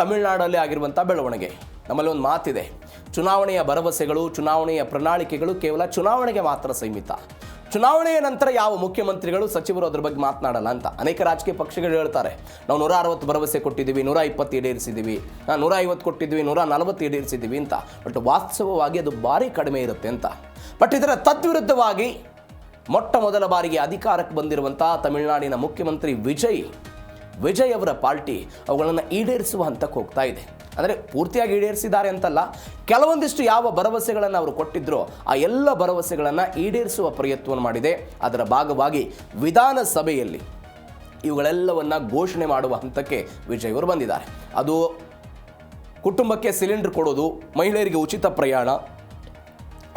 ತಮಿಳುನಾಡಲ್ಲಿ ಆಗಿರುವಂಥ ಬೆಳವಣಿಗೆ. ನಮ್ಮಲ್ಲಿ ಒಂದು ಮಾತಿದೆ, ಚುನಾವಣೆಯ ಭರವಸೆಗಳು, ಚುನಾವಣೆಯ ಪ್ರಣಾಳಿಕೆಗಳು ಕೇವಲ ಚುನಾವಣೆಗೆ ಮಾತ್ರ ಸೀಮಿತ. ಚುನಾವಣೆಯ ನಂತರ ಯಾವ ಮುಖ್ಯಮಂತ್ರಿಗಳು ಸಚಿವರು ಅದ್ರ ಬಗ್ಗೆ ಮಾತನಾಡಲ್ಲ ಅಂತ ಅನೇಕ ರಾಜಕೀಯ ಪಕ್ಷಗಳು ಹೇಳ್ತಾರೆ. ನಾವು 160 ಭರವಸೆ ಕೊಟ್ಟಿದ್ದೀವಿ, 120 ಈಡೇರಿಸಿದ್ದೀವಿ, 150 ಕೊಟ್ಟಿದ್ದೀವಿ, 140 ಈಡೇರಿಸಿದ್ದೀವಿ ಅಂತ. ಬಟ್ ವಾಸ್ತವವಾಗಿ ಅದು ಭಾರಿ ಕಡಿಮೆ ಇರುತ್ತೆ ಅಂತ. ಬಟ್ ಇದರ ತದ್ವಿರುದ್ಧವಾಗಿ ಮೊಟ್ಟ ಮೊದಲ ಬಾರಿಗೆ ಅಧಿಕಾರಕ್ಕೆ ಬಂದಿರುವಂಥ ತಮಿಳುನಾಡಿನ ಮುಖ್ಯಮಂತ್ರಿ ವಿಜಯ್ ಅವರ ಪಾರ್ಟಿ ಅವುಗಳನ್ನು ಈಡೇರಿಸುವ ಹಂತಕ್ಕೆ ಹೋಗ್ತಾ ಇದೆ. ಅಂದರೆ ಪೂರ್ತಿಯಾಗಿ ಈಡೇರಿಸಿದ್ದಾರೆ ಅಂತಲ್ಲ, ಕೆಲವೊಂದಿಷ್ಟು ಯಾವ ಭರವಸೆಗಳನ್ನು ಅವರು ಕೊಟ್ಟಿದ್ರೋ ಆ ಎಲ್ಲ ಭರವಸೆಗಳನ್ನು ಈಡೇರಿಸುವ ಪ್ರಯತ್ನವನ್ನು ಮಾಡಿದೆ. ಅದರ ಭಾಗವಾಗಿ ವಿಧಾನಸಭೆಯಲ್ಲಿ ಇವುಗಳೆಲ್ಲವನ್ನು ಘೋಷಣೆ ಮಾಡುವ ಹಂತಕ್ಕೆ ವಿಜಯ್ ಅವರು ಬಂದಿದ್ದಾರೆ. ಅದು ಕುಟುಂಬಕ್ಕೆ ಸಿಲಿಂಡರ್ ಕೊಡೋದು, ಮಹಿಳೆಯರಿಗೆ ಉಚಿತ ಪ್ರಯಾಣ,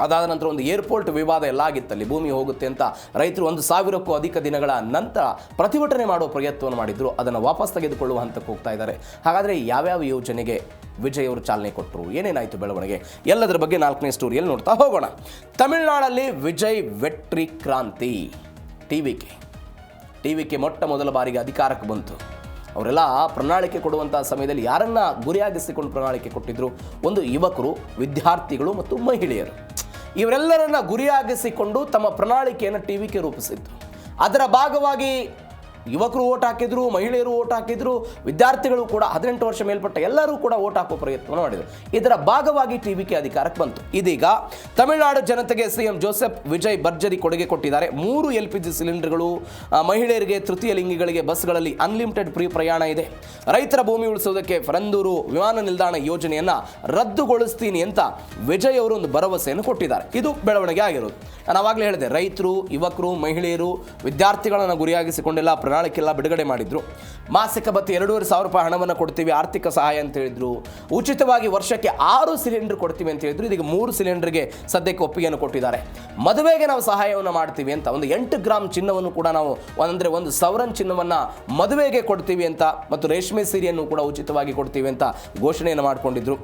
ಅದಾದ ನಂತರ ಒಂದು ಏರ್ಪೋರ್ಟ್ ವಿವಾದ ಎಲ್ಲ ಆಗಿತ್ತಲ್ಲಿ, ಭೂಮಿ ಹೋಗುತ್ತೆ ಅಂತ ರೈತರು 1,000ಕ್ಕೂ ಅಧಿಕ ದಿನಗಳ ನಂತರ ಪ್ರತಿಭಟನೆ ಮಾಡುವ ಪ್ರಯತ್ನವನ್ನು ಮಾಡಿದ್ರು. ಅದನ್ನು ವಾಪಸ್ ತೆಗೆದುಕೊಳ್ಳುವ ಹಂತಕ್ಕೆ ಹೋಗ್ತಾ ಇದ್ದಾರೆ. ಹಾಗಾದರೆ ಯಾವ್ಯಾವ ಯೋಜನೆಗೆ ವಿಜಯ್ ಅವರು ಚಾಲನೆ ಕೊಟ್ಟರು, ಏನೇನಾಯಿತು ಬೆಳವಣಿಗೆ, ಎಲ್ಲದರ ಬಗ್ಗೆ 4ನೇ ಸ್ಟೋರಿಯಲ್ಲಿ ನೋಡ್ತಾ ಹೋಗೋಣ. ತಮಿಳುನಾಡಲ್ಲಿ ವಿಜಯ್ ವೆಟ್ರಿ ಕ್ರಾಂತಿ. ಟಿವಿಕೆ ಮೊಟ್ಟ ಮೊದಲ ಬಾರಿಗೆ ಅಧಿಕಾರಕ್ಕೆ ಬಂತು. ಅವರೆಲ್ಲ ಪ್ರಣಾಳಿಕೆ ಕೊಡುವಂಥ ಸಮಯದಲ್ಲಿ ಯಾರನ್ನ ಗುರಿಯಾಗಿಸಿಕೊಂಡು ಪ್ರಣಾಳಿಕೆ ಕೊಟ್ಟಿದ್ರು? ಒಂದು ಯುವಕರು, ವಿದ್ಯಾರ್ಥಿಗಳು ಮತ್ತು ಮಹಿಳೆಯರು. ಇವರೆಲ್ಲರನ್ನ ಗುರಿಯಾಗಿಸಿಕೊಂಡು ತಮ್ಮ ಪ್ರಣಾಳಿಕೆಯನ್ನು ಟಿವಿಕೆ ರೂಪಿಸಿತ್ತು. ಅದರ ಭಾಗವಾಗಿ ಯುವಕರು ಓಟ್ ಹಾಕಿದ್ರು, ಮಹಿಳೆಯರು ಓಟ್ ಹಾಕಿದ್ರು, ವಿದ್ಯಾರ್ಥಿಗಳು ಕೂಡ 18 ವರ್ಷ ಮೇಲ್ಪಟ್ಟ ಎಲ್ಲರೂ ಕೂಡ ಓಟ್ ಹಾಕುವ ಪ್ರಯತ್ನವನ್ನು ಮಾಡಿದರು. ಇದರ ಭಾಗವಾಗಿ ಟಿವಿಕೆ ಅಧಿಕಾರಕ್ಕೆ ಬಂತು. ಇದೀಗ ತಮಿಳುನಾಡು ಜನತೆಗೆ ಸಿಎಂ ಜೋಸೆಫ್ ವಿಜಯ್ ಭರ್ಜರಿ ಕೊಡುಗೆ ಕೊಟ್ಟಿದ್ದಾರೆ. 3 LPG ಸಿಲಿಂಡರ್ಗಳು, ಮಹಿಳೆಯರಿಗೆ, ತೃತೀಯ ಲಿಂಗಿಗಳಿಗೆ ಬಸ್ಗಳಲ್ಲಿ ಅನ್ಲಿಮಿಟೆಡ್ ಫ್ರೀ ಪ್ರಯಾಣ ಇದೆ. ರೈತರ ಭೂಮಿ ಉಳಿಸುವುದಕ್ಕೆ ಫರಂದೂರು ವಿಮಾನ ನಿಲ್ದಾಣ ಯೋಜನೆಯನ್ನು ರದ್ದುಗೊಳಿಸ್ತೀನಿ ಅಂತ ವಿಜಯ್ ಅವರು ಒಂದು ಭರವಸೆಯನ್ನು ಕೊಟ್ಟಿದ್ದಾರೆ. ಇದು ಬೆಳವಣಿಗೆ ಆಗಿರೋದು. ನಾನು ಆವಾಗಲೇ ಹೇಳಿದೆ, ರೈತರು, ಯುವಕರು, ಮಹಿಳೆಯರು, ವಿದ್ಯಾರ್ಥಿಗಳನ್ನು ಗುರಿಯಾಗಿಸಿಕೊಂಡೆಲ್ಲ ಪ್ರಣಾಳಿಕೆಲ್ಲ ಬಿಡುಗಡೆ ಮಾಡಿದ್ರು. ಮಾಸಿಕ ಭತ್ಯೆ 2,500 ರೂಪಾಯಿ ಹಣವನ್ನು ಕೊಡ್ತೀವಿ, ಆರ್ಥಿಕ ಸಹಾಯ ಅಂತ ಹೇಳಿದ್ರು. ಉಚಿತವಾಗಿ ವರ್ಷಕ್ಕೆ 6 ಸಿಲಿಂಡರ್ ಕೊಡ್ತೀವಿ ಅಂತ ಹೇಳಿದ್ರು. ಇದೀಗ 3 ಸಿಲಿಂಡರ್ಗೆ ಸದ್ಯಕ್ಕೆ ಒಪ್ಪಿಗೆಯನ್ನು ಕೊಟ್ಟಿದ್ದಾರೆ. ಮದುವೆಗೆ ನಾವು ಸಹಾಯವನ್ನು ಮಾಡ್ತೀವಿ ಅಂತ, ಒಂದು 8 ಗ್ರಾಮ್ ಚಿನ್ನವನ್ನು ಕೂಡ ನಾವು ಅಂದರೆ 1 ಸವರನ್ ಚಿನ್ನವನ್ನು ಮದುವೆಗೆ ಕೊಡ್ತೀವಿ ಅಂತ, ಮತ್ತು ರೇಷ್ಮೆ ಸೀರೆಯನ್ನು ಕೂಡ ಉಚಿತವಾಗಿ ಕೊಡ್ತೀವಿ ಅಂತ ಘೋಷಣೆಯನ್ನು ಮಾಡಿಕೊಂಡಿದ್ರು.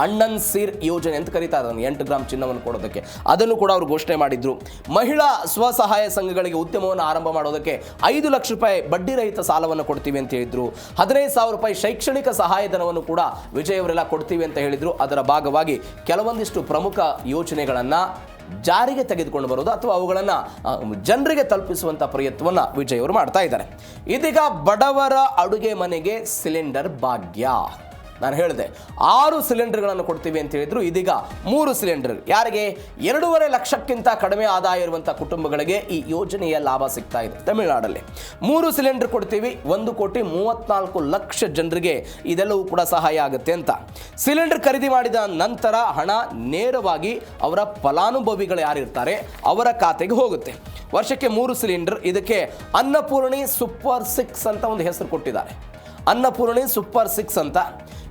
ಅಣ್ಣನ್ ಸೀರ್ ಯೋಜನೆ ಅಂತ ಕರೀತಾರೆ ಅದನ್ನು, 8 ಗ್ರಾಮ್ ಚಿನ್ನವನ್ನು ಕೊಡೋದಕ್ಕೆ, ಅದನ್ನು ಕೂಡ ಅವರು ಘೋಷಣೆ ಮಾಡಿದ್ರು. ಮಹಿಳಾ ಸ್ವಸಹಾಯ ಸಂಘಗಳಿಗೆ ಉದ್ಯಮವನ್ನು ಆರಂಭ ಮಾಡೋದಕ್ಕೆ 5 ಲಕ್ಷ ರೂಪಾಯಿ ಬಡ್ಡಿ ರಹಿತ ಸಾಲವನ್ನು ಕೊಡ್ತೀವಿ ಅಂತ ಹೇಳಿದ್ರು. 15,000 ರೂಪಾಯಿ ಶೈಕ್ಷಣಿಕ ಸಹಾಯಧನವನ್ನು ಕೂಡ ವಿಜಯ್ ಅವರೆಲ್ಲ ಕೊಡ್ತೀವಿ ಅಂತ ಹೇಳಿದ್ರು. ಅದರ ಭಾಗವಾಗಿ ಕೆಲವೊಂದಿಷ್ಟು ಪ್ರಮುಖ ಯೋಜನೆಗಳನ್ನು ಜಾರಿಗೆ ತೆಗೆದುಕೊಂಡು ಬರೋದು ಅಥವಾ ಅವುಗಳನ್ನು ಜನರಿಗೆ ತಲುಪಿಸುವಂಥ ಪ್ರಯತ್ನವನ್ನು ವಿಜಯ್ ಅವರು ಮಾಡ್ತಾ ಇದ್ದಾರೆ. ಇದೀಗ ಬಡವರ ಅಡುಗೆ ಮನೆಗೆ ಸಿಲಿಂಡರ್ ಭಾಗ್ಯ. ನಾನು ಹೇಳಿದೆ 6 ಸಿಲಿಂಡರ್ಗಳನ್ನು ಕೊಡ್ತೀವಿ ಅಂತ ಹೇಳಿದ್ರು. ಇದೀಗ 3 ಸಿಲಿಂಡರ್. ಯಾರಿಗೆ? 2.5 ಲಕ್ಷಕ್ಕಿಂತ ಕಡಿಮೆ ಆದಾಯ ಇರುವಂಥ ಕುಟುಂಬಗಳಿಗೆ ಈ ಯೋಜನೆಯ ಲಾಭ ಸಿಗ್ತಾ ಇದೆ. ತಮಿಳುನಾಡಲ್ಲಿ 3 ಸಿಲಿಂಡರ್ ಕೊಡ್ತೀವಿ, 1,34,00,000 ಜನರಿಗೆ ಇದೆಲ್ಲವೂ ಕೂಡ ಸಹಾಯ ಆಗುತ್ತೆ ಅಂತ. ಸಿಲಿಂಡರ್ ಖರೀದಿ ಮಾಡಿದ ನಂತರ ಹಣ ನೇರವಾಗಿ ಅವರ ಫಲಾನುಭವಿಗಳು ಯಾರಿರ್ತಾರೆ ಅವರ ಖಾತೆಗೆ ಹೋಗುತ್ತೆ. ವರ್ಷಕ್ಕೆ 3 ಸಿಲಿಂಡರ್. ಇದಕ್ಕೆ ಅನ್ನಪೂರ್ಣಿ ಸೂಪರ್ 6 ಅಂತ ಒಂದು ಹೆಸರು ಕೊಟ್ಟಿದ್ದಾರೆ. ಅನ್ನಪೂರ್ಣಿ ಸೂಪರ್ 6 ಅಂತ.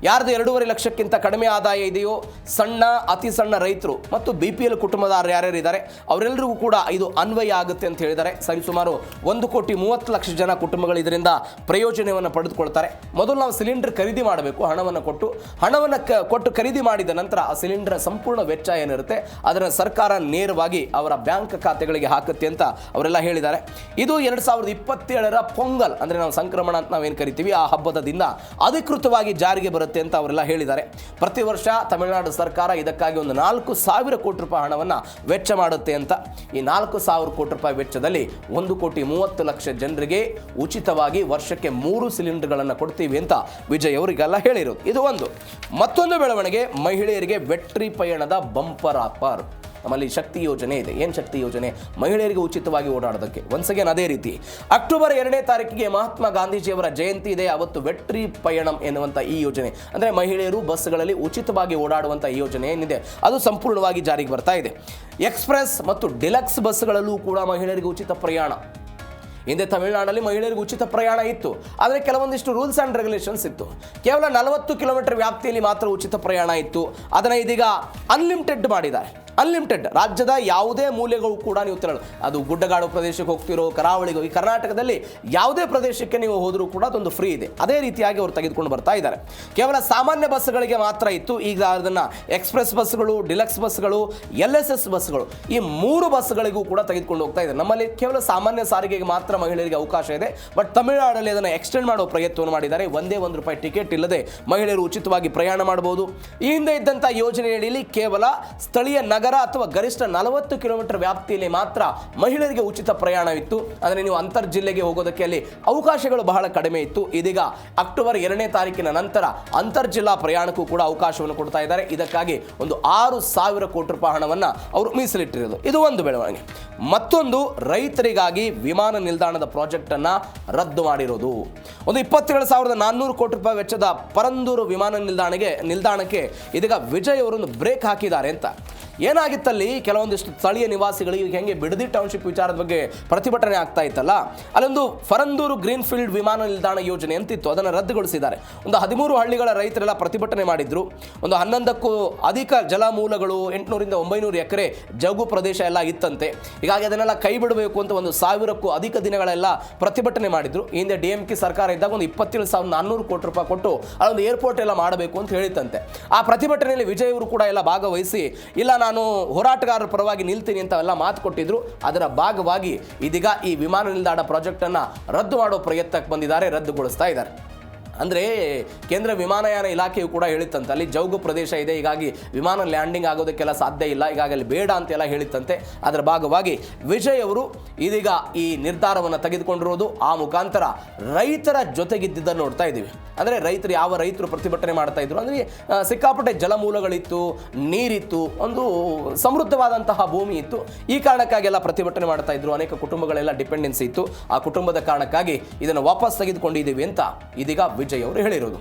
ಯಾರ್ದು 2.5 ಲಕ್ಷಕ್ಕಿಂತ ಕಡಿಮೆ ಆದಾಯ ಇದೆಯೋ, ಸಣ್ಣ ಅತಿ ಸಣ್ಣ ರೈತರು ಮತ್ತು BPL ಕುಟುಂಬದವರು ಯಾರ್ಯಾರು ಇದ್ದಾರೆ ಅವರೆಲ್ಲರಿಗೂ ಕೂಡ ಇದು ಅನ್ವಯ ಆಗುತ್ತೆ ಅಂತ ಹೇಳಿದ್ದಾರೆ. ಸರಿಸುಮಾರು 1,30,00,000 ಜನ ಕುಟುಂಬಗಳು ಇದರಿಂದ ಪ್ರಯೋಜನವನ್ನು ಪಡೆದುಕೊಳ್ತಾರೆ. ಮೊದಲು ನಾವು ಸಿಲಿಂಡರ್ ಖರೀದಿ ಮಾಡಬೇಕು, ಹಣವನ್ನು ಕೊಟ್ಟು ಖರೀದಿ ಮಾಡಿದ ನಂತರ ಆ ಸಿಲಿಂಡರ್ ಸಂಪೂರ್ಣ ವೆಚ್ಚ ಏನಿರುತ್ತೆ ಅದನ್ನು ಸರ್ಕಾರ ನೇರವಾಗಿ ಅವರ ಬ್ಯಾಂಕ್ ಖಾತೆಗಳಿಗೆ ಹಾಕುತ್ತೆ ಅಂತ ಅವರೆಲ್ಲ ಹೇಳಿದ್ದಾರೆ. ಇದು 2027ರ ಪೊಂಗಲ್ ಅಂದರೆ ನಾವು ಸಂಕ್ರಮಣ ಅಂತ ನಾವೇನು ಕರಿತೀವಿ ಆ ಹಬ್ಬದ ದಿನ ಅಧಿಕೃತವಾಗಿ ಜಾರಿಗೆ ಬರುತ್ತೆ ಅಂತ ಅವರೆಲ್ಲ ಹೇಳಿದ್ದಾರೆ. ಪ್ರತಿ ವರ್ಷ ತಮಿಳುನಾಡು ಸರ್ಕಾರ ಇದಕ್ಕಾಗಿ ಒಂದು 4,000 ಕೋಟಿ ರೂಪಾಯಿ ಹಣವನ್ನು ವೆಚ್ಚ ಮಾಡುತ್ತೆ ಅಂತ. ಈ 4,000 ಕೋಟಿ ರೂಪಾಯಿ ವೆಚ್ಚದಲ್ಲಿ 1,30,00,000 ಜನರಿಗೆ ಉಚಿತವಾಗಿ ವರ್ಷಕ್ಕೆ 3 ಸಿಲಿಂಡರ್ಗಳನ್ನು ಕೊಡ್ತೀವಿ ಅಂತ ವಿಜಯ್ ಅವರಿಗೆಲ್ಲ ಹೇಳಿರೋದು. ಇದು ಒಂದು. ಮತ್ತೊಂದು ಬೆಳವಣಿಗೆ, ಮಹಿಳೆಯರಿಗೆ ವೆಟ್ರಿ ಪಯಣದ ಬಂಪರ್ ಆಫರ್. ನಮ್ಮಲ್ಲಿ ಶಕ್ತಿ ಯೋಜನೆ ಇದೆ. ಏನು ಶಕ್ತಿ ಯೋಜನೆ? ಮಹಿಳೆಯರಿಗೆ ಉಚಿತವಾಗಿ ಓಡಾಡೋದಕ್ಕೆ. ಒನ್ಸ್ ಅಗೇನ್ ಅದೇ ರೀತಿ ಅಕ್ಟೋಬರ್ 2ನೇ ತಾರೀಕಿಗೆ ಮಹಾತ್ಮ ಗಾಂಧೀಜಿಯವರ ಜಯಂತಿ ಇದೆ. ಅವತ್ತು ವೆಟ್ರಿ ಪಯಣಂ ಎನ್ನುವಂಥ ಈ ಯೋಜನೆ ಅಂದರೆ ಮಹಿಳೆಯರು ಬಸ್ಗಳಲ್ಲಿ ಉಚಿತವಾಗಿ ಓಡಾಡುವಂಥ ಈ ಯೋಜನೆ ಏನಿದೆ ಅದು ಸಂಪೂರ್ಣವಾಗಿ ಜಾರಿಗೆ ಬರ್ತಾ ಇದೆ. ಎಕ್ಸ್ಪ್ರೆಸ್ ಮತ್ತು ಡಿಲಕ್ಸ್ ಬಸ್ಗಳಲ್ಲೂ ಕೂಡ ಮಹಿಳೆಯರಿಗೆ ಉಚಿತ ಪ್ರಯಾಣ. ಹಿಂದೆ ತಮಿಳುನಾಡಲ್ಲಿ ಮಹಿಳೆಯರಿಗೆ ಉಚಿತ ಪ್ರಯಾಣ ಇತ್ತು, ಆದರೆ ಕೆಲವೊಂದಿಷ್ಟು ರೂಲ್ಸ್ ಆ್ಯಂಡ್ ರೆಗ್ಯುಲೇಷನ್ಸ್ ಇತ್ತು. ಕೇವಲ 40 ಕಿಲೋಮೀಟರ್ ವ್ಯಾಪ್ತಿಯಲ್ಲಿ ಮಾತ್ರ ಉಚಿತ ಪ್ರಯಾಣ ಇತ್ತು. ಅದನ್ನು ಇದೀಗ ಅನ್ಲಿಮಿಟೆಡ್ ಮಾಡಿದ್ದಾರೆ. ಅನ್ಲಿಮಿಟೆಡ್. ರಾಜ್ಯದ ಯಾವುದೇ ಮೂಲೆಗಳು ಕೂಡ ನೀವು ತೆರಳು, ಅದು ಗುಡ್ಡಗಾಡು ಪ್ರದೇಶಕ್ಕೆ ಹೋಗ್ತಿರೋ, ಕರಾವಳಿಗೆ, ಈ ಕರ್ನಾಟಕದಲ್ಲಿ ಯಾವುದೇ ಪ್ರದೇಶಕ್ಕೆ ನೀವು ಹೋದರೂ ಕೂಡ ಅದೊಂದು ಫ್ರೀ ಇದೆ. ಅದೇ ರೀತಿಯಾಗಿ ಅವರು ತೆಗೆದುಕೊಂಡು ಬರ್ತಾ ಇದ್ದಾರೆ. ಕೇವಲ ಸಾಮಾನ್ಯ ಬಸ್ಗಳಿಗೆ ಮಾತ್ರ ಇತ್ತು, ಈಗ ಅದನ್ನು ಎಕ್ಸ್ಪ್ರೆಸ್ ಬಸ್ಗಳು, ಡಿಲಕ್ಸ್ ಬಸ್ಗಳು, LSS ಬಸ್ಗಳು, ಈ 3 ಬಸ್ಗಳಿಗೂ ಕೂಡ ತೆಗೆದುಕೊಂಡು ಹೋಗ್ತಾ ಇದ್ದಾರೆ. ನಮ್ಮಲ್ಲಿ ಕೇವಲ ಸಾಮಾನ್ಯ ಸಾರಿಗೆಗೆ ಮಾತ್ರ ಮಹಿಳೆಯರಿಗೆ ಅವಕಾಶ ಇದೆ. ಬಟ್ ತಮಿಳುನಾಡಲ್ಲಿ ಅದನ್ನು ಎಕ್ಸ್ಟೆಂಡ್ ಮಾಡೋ ಪ್ರಯತ್ನವನ್ನು ಮಾಡಿದ್ದಾರೆ. ಒಂದೇ ₹1 ಟಿಕೆಟ್ ಇಲ್ಲದೆ ಮಹಿಳೆಯರು ಉಚಿತವಾಗಿ ಪ್ರಯಾಣ ಮಾಡಬಹುದು. ಈ ಹಿಂದೆ ಇದ್ದಂಥ ಯೋಜನೆಯಲ್ಲಿ ಕೇವಲ ಸ್ಥಳೀಯ ನಗರ ಅಥವಾ ಗರಿಷ್ಠ 40 ಕಿಲೋಮೀಟರ್ ವ್ಯಾಪ್ತಿಯಲ್ಲಿ ಮಾತ್ರ ಮಹಿಳೆಯರಿಗೆ ಉಚಿತ ಪ್ರಯಾಣವಿತ್ತು. ಅಂದರೆ ನೀವು ಅಂತರ್ ಜಿಲ್ಲೆಗೆ ಹೋಗೋದಕ್ಕೆ ಅಲ್ಲಿ ಅವಕಾಶಗಳು ಬಹಳ ಕಡಿಮೆ ಇತ್ತು. ಇದೀಗ ಅಕ್ಟೋಬರ್ 2ನೇ ತಾರೀಕಿನ ನಂತರ ಅಂತರ್ ಜಿಲ್ಲಾ ಪ್ರಯಾಣಕ್ಕೂ ಕೂಡ ಅವಕಾಶವನ್ನು ಕೊಡ್ತಾ ಇದ್ದಾರೆ. ಇದಕ್ಕಾಗಿ ಒಂದು ₹6,000 ಕೋಟಿ ಹಣವನ್ನು ಅವರು ಮೀಸಲಿಟ್ಟಿರೋದು. ಇದು ಒಂದು ಬೆಳವಣಿಗೆ. ಮತ್ತೊಂದು, ರೈತರಿಗಾಗಿ ವಿಮಾನ ನಿಲ್ದಾಣದ ಪ್ರಾಜೆಕ್ಟ್ ಅನ್ನ ರದ್ದು ಮಾಡಿರೋದು. ಒಂದು ₹27,400 ಕೋಟಿ ವೆಚ್ಚದ ಪರಂದೂರು ವಿಮಾನ ನಿಲ್ದಾಣಕ್ಕೆ ಇದೀಗ ವಿಜಯ್ ಅವರೊಂದು ಬ್ರೇಕ್ ಹಾಕಿದ್ದಾರೆ ಅಂತ. ಏನಾಗಿತ್ತಲ್ಲಿ, ಕೆಲವೊಂದಿಷ್ಟು ಸ್ಥಳೀಯ ನಿವಾಸಿಗಳಿಗೆ ಹೆಂಗೆ ಬಿಡದಿ ಟೌನ್ಶಿಪ್ ವಿಚಾರದ ಬಗ್ಗೆ ಪ್ರತಿಭಟನೆ ಆಗ್ತಾ ಇತ್ತಲ್ಲ, ಅಲ್ಲೊಂದು ಫರಂದೂರು ಗ್ರೀನ್ ಫೀಲ್ಡ್ ವಿಮಾನ ನಿಲ್ದಾಣ ಯೋಜನೆ ಅಂತಿತ್ತು, ಅದನ್ನು ರದ್ದುಗೊಳಿಸಿದ್ದಾರೆ. ಒಂದು 13 ಹಳ್ಳಿಗಳ ರೈತರೆಲ್ಲ ಪ್ರತಿಭಟನೆ ಮಾಡಿದ್ರು. ಒಂದು 11ಕ್ಕೂ ಅಧಿಕ ಜಲಮೂಲಗಳು, 800ರಿಂದ 900 ಎಕರೆ ಜೌಗು ಪ್ರದೇಶ ಎಲ್ಲ ಇತ್ತಂತೆ. ಹೀಗಾಗಿ ಅದನ್ನೆಲ್ಲ ಕೈ ಬಿಡಬೇಕು ಅಂತ 1,000ಕ್ಕೂ ಅಧಿಕ ದಿನಗಳೆಲ್ಲ ಪ್ರತಿಭಟನೆ ಮಾಡಿದ್ರು. ಈ ಹಿಂದೆ DMK ಸರ್ಕಾರ ಇದ್ದಾಗ ಒಂದು ₹27,400 ಕೋಟಿ ಕೊಟ್ಟು ಅಲ್ಲೊಂದು ಏರ್ಪೋರ್ಟ್ ಎಲ್ಲ ಮಾಡಬೇಕು ಅಂತ ಹೇಳಿತ್ತಂತೆ. ಆ ಪ್ರತಿಭಟನೆಯಲ್ಲಿ ವಿಜಯ್ ಅವರು ಕೂಡ ಎಲ್ಲ ಭಾಗವಹಿಸಿ, ಇಲ್ಲ ನಾನು ಹೋರಾಟಗಾರರ ಪರವಾಗಿ ನಿಲ್ತೀನಿ ಅಂತ ಎಲ್ಲ ಮಾತು ಕೊಟ್ಟಿದ್ರು. ಅದರ ಭಾಗವಾಗಿ ಇದೀಗ ಈ ವಿಮಾನ ನಿಲ್ದಾಣ ಪ್ರಾಜೆಕ್ಟ್ ಅನ್ನ ರದ್ದು ಮಾಡೋ ಪ್ರಯತ್ನಕ್ಕೆ ಬಂದಿದ್ದಾರೆ, ರದ್ದುಗೊಳಿಸ್ತಾ ಇದ್ದಾರೆ. ಅಂದರೆ ಕೇಂದ್ರ ವಿಮಾನಯಾನ ಇಲಾಖೆಯು ಕೂಡ ಹೇಳಿತ್ತಂತೆ, ಅಲ್ಲಿ ಜೌಗು ಪ್ರದೇಶ ಇದೆ, ಹೀಗಾಗಿ ವಿಮಾನ ಲ್ಯಾಂಡಿಂಗ್ ಆಗೋದಕ್ಕೆಲ್ಲ ಸಾಧ್ಯ ಇಲ್ಲ, ಹೀಗಾಗಿ ಅಲ್ಲಿ ಬೇಡ ಅಂತೆಲ್ಲ ಹೇಳಿತ್ತಂತೆ. ಅದರ ಭಾಗವಾಗಿ ವಿಜಯ್ ಅವರು ಇದೀಗ ಈ ನಿರ್ಧಾರವನ್ನು ತೆಗೆದುಕೊಂಡಿರೋದು. ಆ ಮುಖಾಂತರ ರೈತರ ಜೊತೆಗಿದ್ದನ್ನು ನೋಡ್ತಾ ಇದ್ದೀವಿ. ಅಂದರೆ ಯಾವ ರೈತರು ಪ್ರತಿಭಟನೆ ಮಾಡ್ತಾ ಇದ್ರು, ಅಂದರೆ ಸಿಕ್ಕಾಪಟ್ಟೆ ಜಲಮೂಲಗಳಿತ್ತು, ನೀರಿತ್ತು, ಒಂದು ಸಮೃದ್ಧವಾದಂತಹ ಭೂಮಿ ಇತ್ತು. ಈ ಕಾರಣಕ್ಕಾಗಿ ಎಲ್ಲ ಪ್ರತಿಭಟನೆ ಮಾಡ್ತಾ ಇದ್ರು. ಅನೇಕ ಕುಟುಂಬಗಳೆಲ್ಲ ಡಿಪೆಂಡೆನ್ಸಿ ಇತ್ತು. ಆ ಕುಟುಂಬದ ಕಾರಣಕ್ಕಾಗಿ ಇದನ್ನು ವಾಪಸ್ ತೆಗೆದುಕೊಂಡಿದ್ದೀವಿ ಅಂತ ಇದೀಗ ವಿಜಯ್ ಅವರು ಹೇಳಿರೋದು.